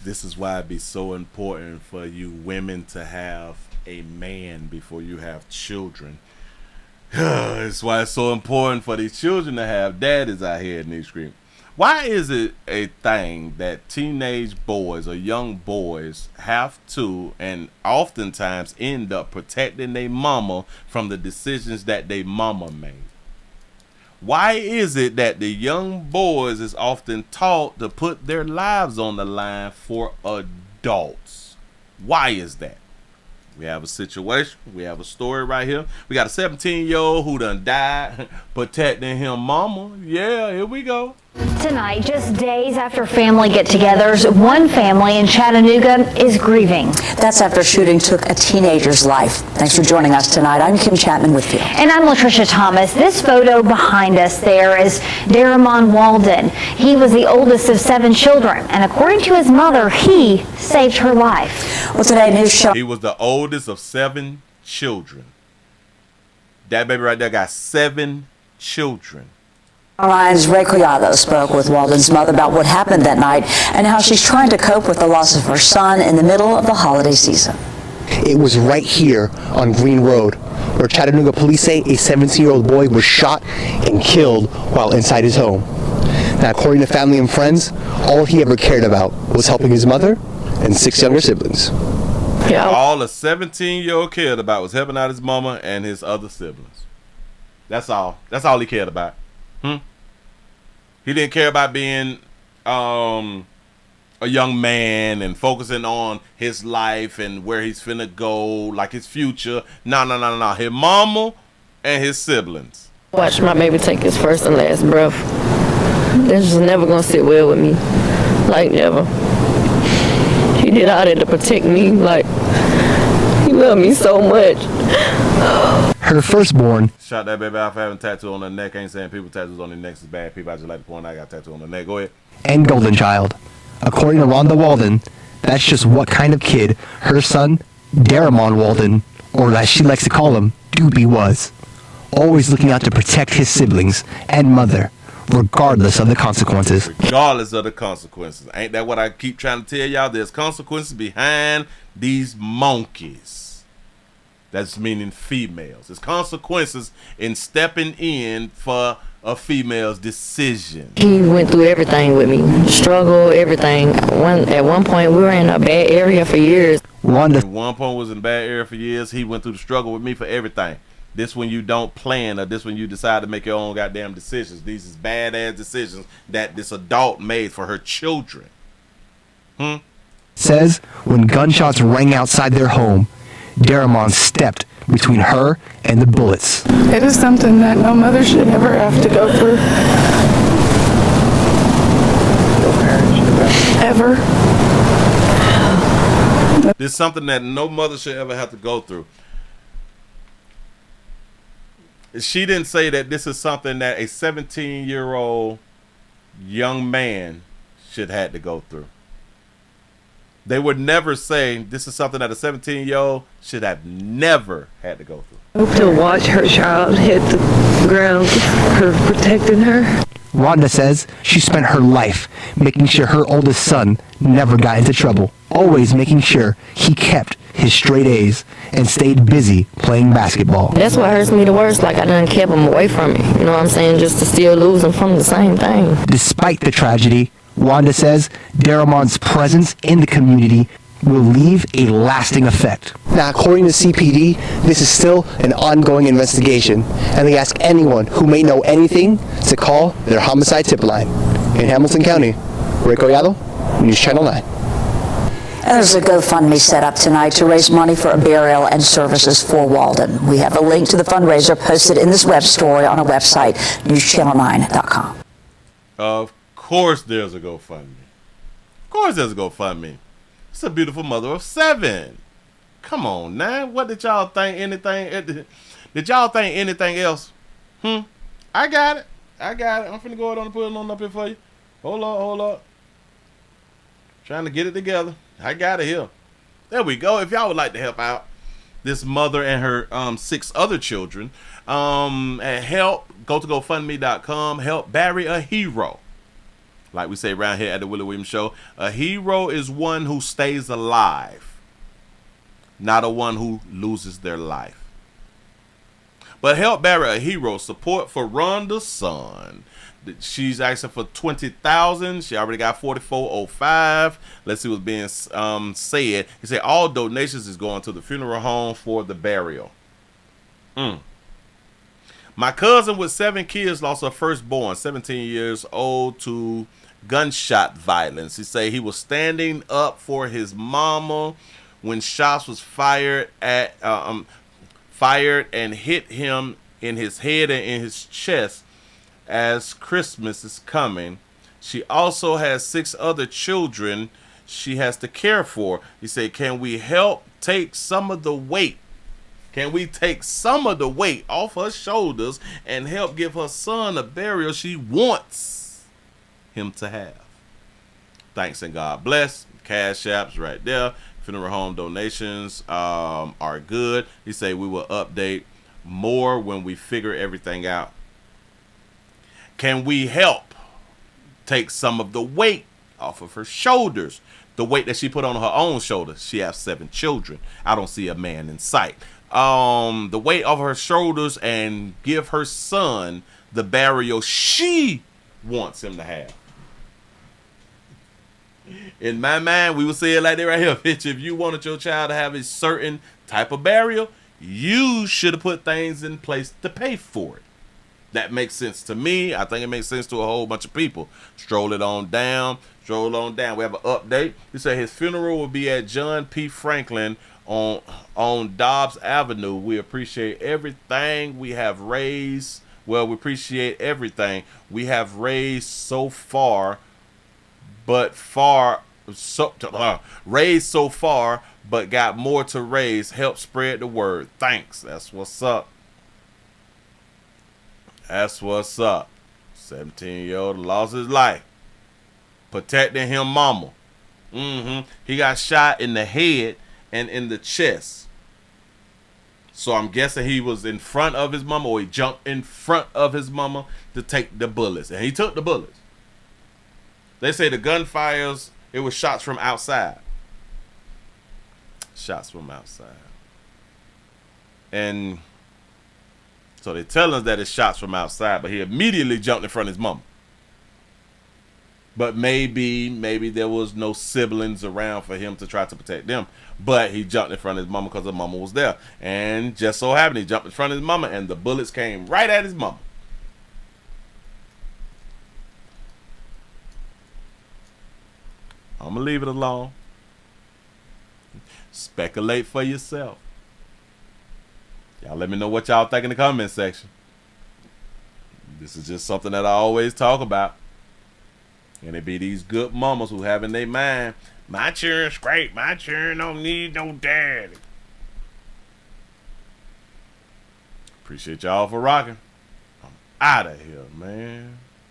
This is why it'd be so important for you women to have a man before you have children. It's why it's so important for these children to have daddies out here in these streets. Why is it a thing that teenage boys or young boys have to and oftentimes end up protecting their mama from the decisions that their mama made? Why is it that the young boys is often taught to put their lives on the line for adults? Why is that? We have a situation. We have a story right here. We got a 17-year-old who done died protecting him mama. Yeah, here we go. Tonight, just days after family get-togethers, one family in Chattanooga is grieving. That's after shooting took a teenager's life. Thanks for joining us tonight. I'm Kim Chapman with you. And I'm Latricia Thomas. This photo behind us there is Daramon Walden. He was the oldest of 7 children, and according to his mother, he saved her life. Well, today news show. He was the oldest of 7 children. That baby right there got 7 children. Line's Ray Collado spoke with Walden's mother about what happened that night and how she's trying to cope with the loss of her son in the middle of the holiday season. It was right here on Green Road, where Chattanooga police say a 17-year-old boy was shot and killed while inside his home. Now, according to family and friends, all he ever cared about was helping his mother and 6 younger siblings. Yeah. All a 17-year-old cared about was helping out his mama and his other siblings. That's all. That's all he cared about. He didn't care about being a young man and focusing on his life and where he's finna go, like his future. No. His mama and his siblings. Watch my baby take his first and last breath. This is never gonna sit well with me. Like, never. He did all that to protect me. Like, he loved me so much. Her firstborn. Shot that baby out for having a tattoo on her neck. Ain't saying people tattoos on their necks is bad. People, I just like to point out I got a tattoo on the neck. Go ahead. And golden child. According to Rhonda Walden, that's just what kind of kid her son, Daramon Walden, or as she likes to call him, Doobie, was. Always looking out to protect his siblings and mother, regardless of the consequences. Regardless of the consequences. Ain't that what I keep trying to tell y'all? There's consequences behind these monkeys. That's meaning females. There's consequences in stepping in for a female's decision. He went through everything with me. Struggle, everything. At one point, we were in a bad area for years. At one point was in a bad area for years. He went through the struggle with me for everything. This when you don't plan, or this when you decide to make your own goddamn decisions. These is badass decisions that this adult made for her children. Says when gunshots rang outside their home, Daramon stepped between her and the bullets. It is something that no mother should ever have to go through. Ever. This is something that no mother should ever have to go through. She didn't say that this is something that a 17-year-old young man should have to go through. They would never say this is something that a 17-year-old should have never had to go through. To watch her child hit the ground, her protecting her. Rhonda says she spent her life making sure her oldest son never got into trouble, always making sure he kept his straight A's and stayed busy playing basketball. That's what hurts me the worst. Like, I done kept him away from it. You know what I'm saying? Just to still lose him from the same thing. Despite the tragedy, Wanda says Daramon's presence in the community will leave a lasting effect. Now, according to CPD, this is still an ongoing investigation, and they ask anyone who may know anything to call their homicide tip line. In Hamilton County, Ray Collado, News Channel 9. And there's a GoFundMe set up tonight to raise money for a burial and services for Walden. We have a link to the fundraiser posted in this web story on our website, newschannel9.com. Of course there's a GoFundMe. Of course there's a GoFundMe. It's a beautiful mother of 7. Come on now. What did y'all think? Anything? Did y'all think anything else? I got it. I'm finna go ahead and put it on up here for you. Hold up. Trying to get it together. I got it here. There we go. If y'all would like to help out this mother and her 6 other children, and help, go to GoFundMe.com. Help Barry a hero. Like we say around here at the Willie Williams Show, a hero is one who stays alive, not a one who loses their life. But help bury a hero. Support for Rhonda's son. She's asking for $20,000. She already got $44.05. Let's see what's being said. He said all donations is going to the funeral home for the burial. My cousin with 7 kids lost her firstborn, 17 years old, to gunshot violence. He said he was standing up for his mama when shots was fired and hit him in his head and in his chest as Christmas is coming. She also has 6 other children she has to care for. He said, can we help take some of the weight? Can we take some of the weight off her shoulders and help give her son a burial she wants him to have? Thanks and God bless. Cash apps right there. Funeral home donations are good. He said we will update more when we figure everything out. Can we help take some of the weight off of her shoulders? The weight that she put on her own shoulders. She has 7 children. I don't see a man in sight. The weight off her shoulders and give her son the burial she wants him to have. In my mind, we would say it like that right here. Bitch, if you wanted your child to have a certain type of burial, you should have put things in place to pay for it. That makes sense to me. I think it makes sense to a whole bunch of people. Stroll on down. We have an update. He said his funeral will be at John P. Franklin on Dobbs Avenue. We appreciate everything we have raised. Well, we appreciate everything we have raised so far, but raised so far, but got more to raise. Help spread the word. Thanks. That's what's up. That's what's up. 17-year-old lost his life protecting him mama. He got shot in the head and in the chest. So I'm guessing he was in front of his mama, or he jumped in front of his mama to take the bullets. And he took the bullets. They say the gunfires, it was shots from outside. Shots from outside. And so they tell us that it's shots from outside, but he immediately jumped in front of his mama. But maybe there was no siblings around for him to try to protect them. But he jumped in front of his mama because the mama was there. And just so happened, he jumped in front of his mama and the bullets came right at his mama. I'm going to leave it alone. Speculate for yourself. Y'all let me know what y'all think in the comment section. This is just something that I always talk about. And it be these good mamas who have in their mind, my children's great, my children don't need no daddy. Appreciate y'all for rocking. I'm out of here, man.